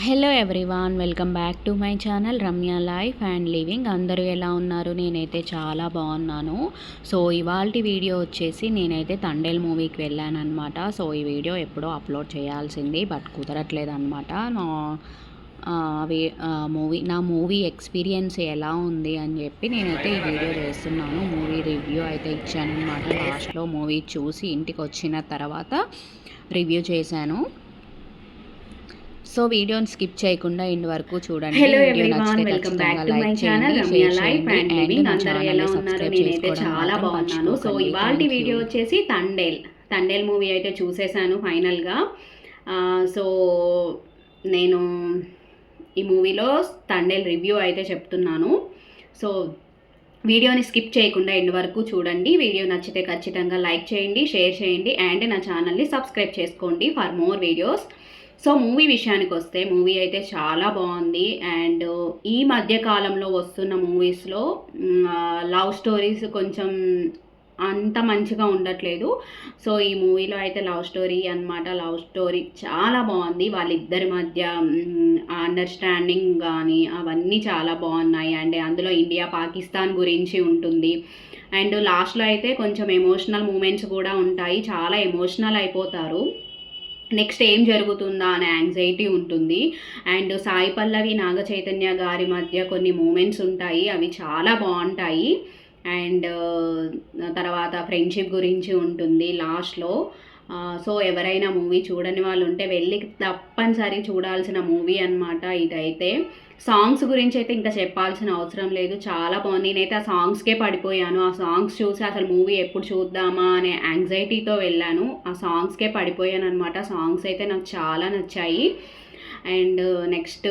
Hello everyone, welcome back to my channel Ramya life and living. అందరూ ఎలా ఉన్నారు? నేనైతే చాలా బాగున్నాను. సో ఇవాల్టి వీడియో వచ్చేసి నేనైతే తండేల్ మూవీకి వెళ్ళాను అనమాట. సో ఈ వీడియో ఎప్పుడో అప్లోడ్ చేయాల్సింది, బట్ కుదరట్లేదు అనమాట. నా మూవీ ఎక్స్పీరియన్స్ ఎలా ఉంది అని చెప్పి నేనైతే ఈ వీడియో చేస్తున్నాను. మూవీ రివ్యూ అయితే ఇచ్చాను అనమాట. లాస్ట్లో మూవీ చూసి ఇంటికి వచ్చిన తర్వాత రివ్యూ చేశాను. సో వీడియోని స్కిప్ చేయకుండా ఎండ్ వరకు చూడండి. Hello everyone, welcome back to my channel Ramya life and living. అందరూ ఎలా ఉన్నారు? నేనైతే చాలా బాగున్నాను. సో ఇవాల్టి వీడియో వచ్చేసి తండేల్ మూవీ అయితే చూసేసాను ఫైనల్గా. సో నేను ఈ మూవీలో తండేల్ రివ్యూ అయితే చెప్తున్నాను. సో వీడియోని స్కిప్ చేయకుండా ఎండ్ వరకు చూడండి. వీడియో నచ్చితే ఖచ్చితంగా లైక్ చేయండి, షేర్ చేయండి అండ్ నా ఛానల్ని సబ్స్క్రైబ్ చేసుకోండి for more videos. So movie విషయానికి వస్తే మూవీ అయితే చాలా బాగుంది. అండ్ ఈ మధ్య కాలంలో వస్తున్న మూవీస్లో లవ్ స్టోరీస్ కొంచెం అంత మంచిగా ఉండట్లేదు. సో ఈ మూవీలో అయితే లవ్ స్టోరీ అనమాట. లవ్ స్టోరీ చాలా బాగుంది. వాళ్ళిద్దరి మధ్య అండర్స్టాండింగ్ కానీ అవన్నీ చాలా బాగున్నాయి. అండ్ అందులో ఇండియా పాకిస్తాన్ గురించి ఉంటుంది. అండ్ లాస్ట్లో అయితే కొంచెం ఎమోషనల్ మూమెంట్స్ కూడా ఉంటాయి. చాలా ఎమోషనల్ అయిపోతారు. నెక్స్ట్ ఏం జరుగుతుందా అనే యాంగ్జైటీ ఉంటుంది. అండ్ సాయి పల్లవి నాగ చైతన్య గారి మధ్య కొన్ని మూమెంట్స్ ఉంటాయి, అవి చాలా బాగుంటాయి. అండ్ తర్వాత ఫ్రెండ్షిప్ గురించి ఉంటుంది లాస్ట్లో. సో ఎవరైనా మూవీ చూడని వాళ్ళు ఉంటే వెళ్ళి తప్పనిసరి చూడాల్సిన మూవీ అనమాట ఇదైతే. సాంగ్స్ గురించి అయితే ఇంకా చెప్పాల్సిన అవసరం లేదు, చాలా బాగుంది. నేనైతే ఆ సాంగ్స్కే పడిపోయాను. ఆ సాంగ్స్ చూసి అసలు మూవీ ఎప్పుడు చూద్దామా అనే యాంగ్జైటీతో వెళ్ళాను. ఆ సాంగ్స్కే పడిపోయాను అనమాట. సాంగ్స్ అయితే నాకు చాలా నచ్చాయి. అండ్ నెక్స్ట్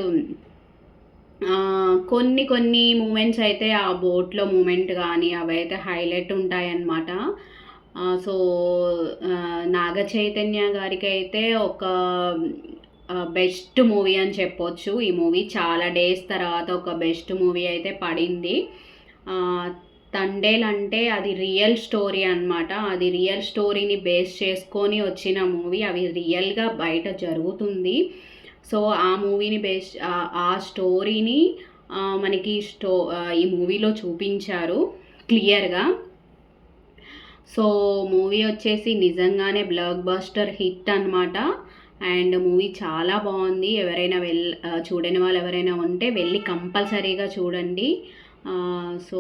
కొన్ని మూమెంట్స్ అయితే ఆ బోట్లో మూమెంట్ కానీ అవైతే హైలైట్ ఉంటాయన్నమాట. సో నాగ చైతన్య గారికి అయితే ఒక బెస్ట్ మూవీ అని చెప్పొచ్చు. ఈ మూవీ చాలా డేస్ తర్వాత ఒక బెస్ట్ మూవీ అయితే పడింది. తండేల్ అంటే అది రియల్ స్టోరీ అనమాట. అది రియల్ స్టోరీని బేస్ చేసుకొని వచ్చిన మూవీ. అవి రియల్గా బయట జరుగుతుంది. సో ఆ మూవీని ఆ స్టోరీని మనకి ఈ మూవీలో చూపించారు క్లియర్గా. సో మూవీ వచ్చేసి నిజంగానే బ్లాక్ బస్టర్ హిట్ అనమాట. అండ్ మూవీ చాలా బాగుంది. ఎవరైనా చూడని వాళ్ళు ఎవరైనా ఉంటే వెళ్ళి కంపల్సరీగా చూడండి. సో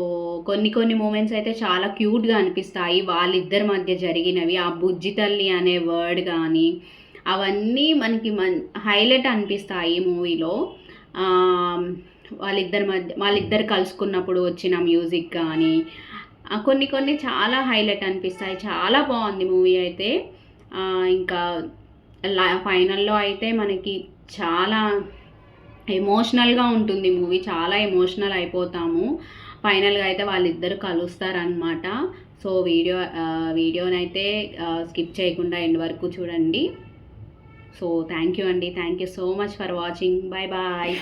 కొన్ని మూమెంట్స్ అయితే చాలా క్యూట్గా అనిపిస్తాయి వాళ్ళిద్దరి మధ్య జరిగినవి. ఆ బుజ్జి తల్లి అనే వర్డ్ కానీ అవన్నీ మనకి హైలైట్ అనిపిస్తాయి మూవీలో. వాళ్ళిద్దరు కలుసుకున్నప్పుడు వచ్చిన మ్యూజిక్ కానీ కొన్ని చాలా హైలైట్ అనిపిస్తాయి. చాలా బాగుంది మూవీ అయితే. ఇంకా ఫైనల్లో అయితే మనకి చాలా ఎమోషనల్గా ఉంటుంది మూవీ. చాలా ఎమోషనల్ అయిపోతాము. ఫైనల్గా అయితే వాళ్ళిద్దరు కలుస్తారనమాట. సో వీడియోనైతే స్కిప్ చేయకుండా ఎండ్ వరకు చూడండి. సో థ్యాంక్ యూ అండి. Thank you so much for watching. Bye bye.